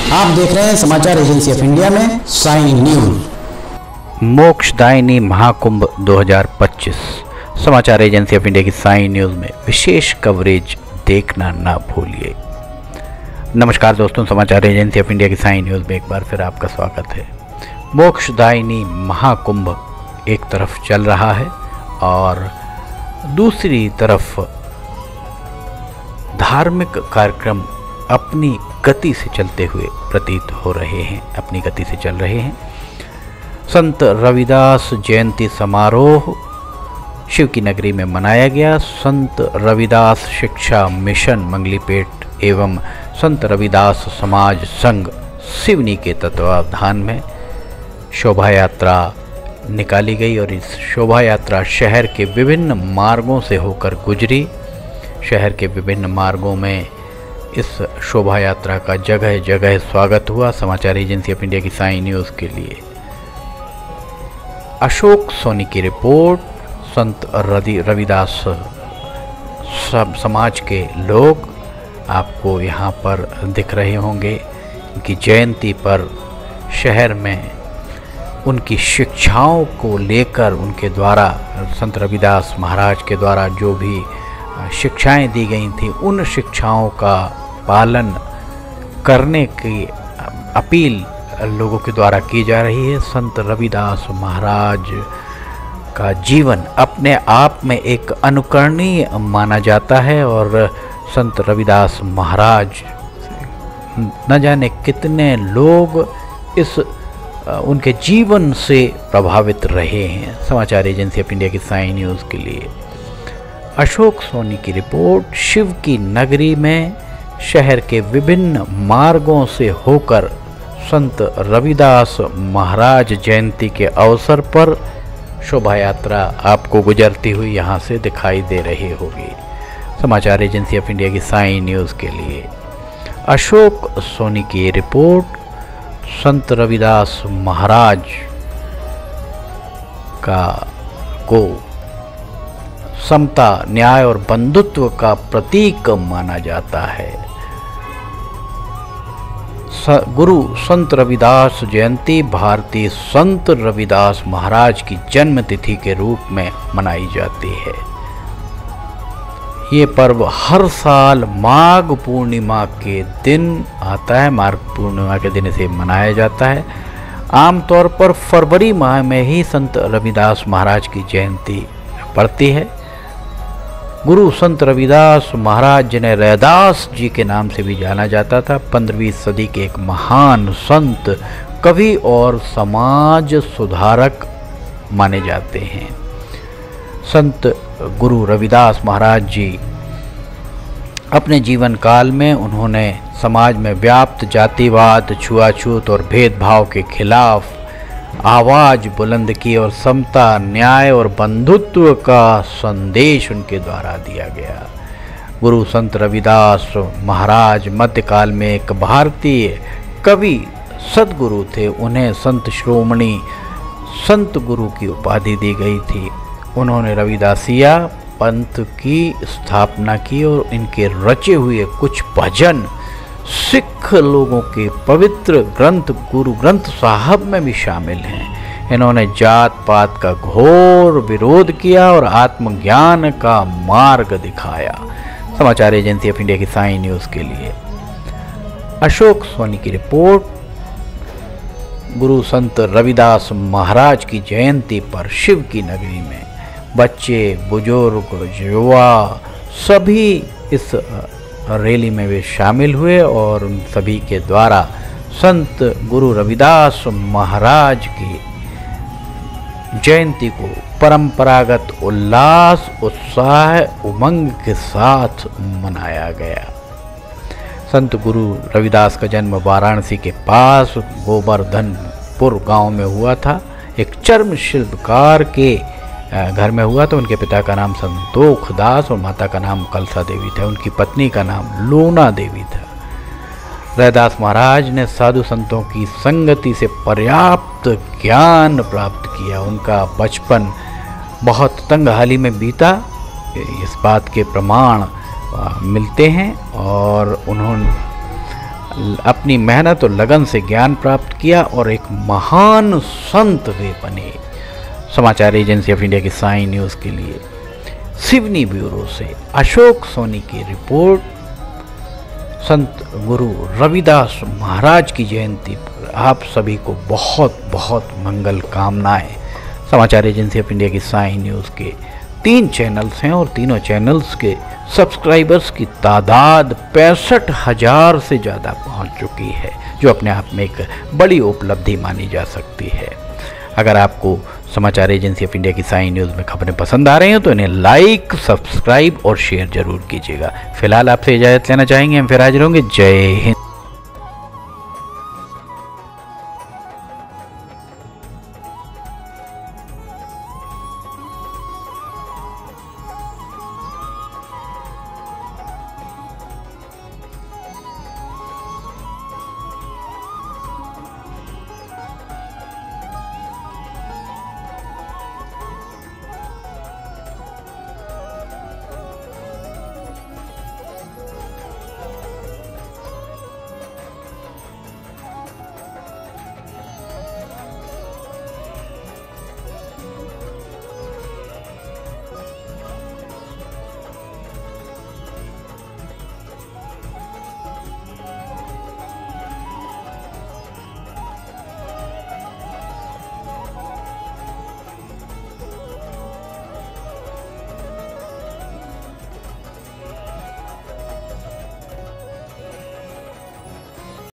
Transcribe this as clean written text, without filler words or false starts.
आप देख रहे हैं समाचार एजेंसी ऑफ इंडिया में साइन न्यूज। मोक्षदायिनी महाकुंभ 2025 समाचार एजेंसी ऑफ इंडिया की साइन न्यूज में विशेष कवरेज देखना ना भूलिए। नमस्कार दोस्तों, समाचार एजेंसी ऑफ इंडिया की साइन न्यूज में एक बार फिर आपका स्वागत है। मोक्षदायिनी महाकुंभ एक तरफ चल रहा है और दूसरी तरफ धार्मिक कार्यक्रम अपनी गति से चलते हुए प्रतीत हो रहे हैं, अपनी गति से चल रहे हैं। संत रविदास जयंती समारोह शिव की नगरी में मनाया गया। संत रविदास शिक्षा मिशन मंगलीपेट एवं संत रविदास समाज संघ सिवनी के तत्वावधान में शोभा यात्रा निकाली गई और इस शोभा यात्रा शहर के विभिन्न मार्गों से होकर गुजरी। शहर के विभिन्न मार्गों में इस शोभा यात्रा का जगह जगह स्वागत हुआ। समाचार एजेंसी ऑफ इंडिया की साइन न्यूज़ के लिए अशोक सोनी की रिपोर्ट। संत रविदास सब समाज के लोग आपको यहाँ पर दिख रहे होंगे। उनकी जयंती पर शहर में उनकी शिक्षाओं को लेकर उनके द्वारा संत रविदास महाराज के द्वारा जो भी शिक्षाएं दी गई थी उन शिक्षाओं का पालन करने की अपील लोगों के द्वारा की जा रही है। संत रविदास महाराज का जीवन अपने आप में एक अनुकरणीय माना जाता है और संत रविदास महाराज न जाने कितने लोग इस उनके जीवन से प्रभावित रहे हैं। समाचार एजेंसी ऑफ इंडिया की साइन न्यूज़ के लिए अशोक सोनी की रिपोर्ट। शिव की नगरी में शहर के विभिन्न मार्गों से होकर संत रविदास महाराज जयंती के अवसर पर शोभा यात्रा आपको गुजरती हुई यहाँ से दिखाई दे रही होगी। समाचार एजेंसी ऑफ इंडिया की साइन न्यूज़ के लिए अशोक सोनी की रिपोर्ट। संत रविदास महाराज को समता, न्याय और बंधुत्व का प्रतीक माना जाता है। गुरु संत रविदास जयंती भारतीय संत रविदास महाराज की जन्म तिथि के रूप में मनाई जाती है। ये पर्व हर साल माघ पूर्णिमा के दिन आता है। माघ पूर्णिमा के दिन इसे मनाया जाता है। आमतौर पर फरवरी माह में ही संत रविदास महाराज की जयंती पड़ती है। गुरु संत रविदास महाराज जिन्हें रैदास जी के नाम से भी जाना जाता था, 15वीं सदी के एक महान संत, कवि और समाज सुधारक माने जाते हैं। संत गुरु रविदास महाराज जी अपने जीवन काल में उन्होंने समाज में व्याप्त जातिवाद, छुआछूत और भेदभाव के खिलाफ आवाज़ बुलंद की और समता, न्याय और बंधुत्व का संदेश उनके द्वारा दिया गया। गुरु संत रविदास महाराज मध्यकाल में एक भारतीय कवि सद्गुरु थे। उन्हें संत श्रोमणी, संत गुरु की उपाधि दी गई थी। उन्होंने रविदासिया पंथ की स्थापना की और इनके रचे हुए कुछ भजन सिख लोगों के पवित्र ग्रंथ गुरु ग्रंथ साहब में भी शामिल हैं। इन्होंने जात पात का घोर विरोध किया और आत्मज्ञान का मार्ग दिखाया। समाचार एजेंसी ऑफ इंडिया की साइन न्यूज़ के लिए अशोक सोनी की रिपोर्ट। गुरु संत रविदास महाराज की जयंती पर शिव की नगरी में बच्चे, बुजुर्ग, युवा सभी इस रैली में वे शामिल हुए और उन सभी के द्वारा संत गुरु रविदास महाराज की जयंती को परंपरागत उल्लास, उत्साह, उमंग के साथ मनाया गया। संत गुरु रविदास का जन्म वाराणसी के पास गोवर्धनपुर गांव में हुआ था। एक चर्म शिल्पकार के घर में हुआ तो उनके पिता का नाम संतोख दास और माता का नाम कलसा देवी था। उनकी पत्नी का नाम लोना देवी था। रैदास महाराज ने साधु संतों की संगति से पर्याप्त ज्ञान प्राप्त किया। उनका बचपन बहुत तंगहाली में बीता, इस बात के प्रमाण मिलते हैं और उन्होंने अपनी मेहनत और लगन से ज्ञान प्राप्त किया और एक महान संत वे बने। समाचार एजेंसी ऑफ इंडिया की साई न्यूज़ के लिए सिवनी ब्यूरो से अशोक सोनी की रिपोर्ट। संत गुरु रविदास महाराज की जयंती पर आप सभी को बहुत बहुत मंगल कामनाएं। समाचार एजेंसी ऑफ इंडिया की साई न्यूज़ के 3 चैनल्स हैं और तीनों चैनल्स के सब्सक्राइबर्स की तादाद 65,000 से ज़्यादा पहुंच चुकी है, जो अपने आप में एक बड़ी उपलब्धि मानी जा सकती है। अगर आपको समाचार एजेंसी ऑफ इंडिया की साई न्यूज़ में खबरें पसंद आ रही हैं तो इन्हें लाइक, सब्सक्राइब और शेयर जरूर कीजिएगा। फिलहाल आपसे इजाज़त लेना चाहेंगे, हम फिर हाजिर होंगे। जय हिंद।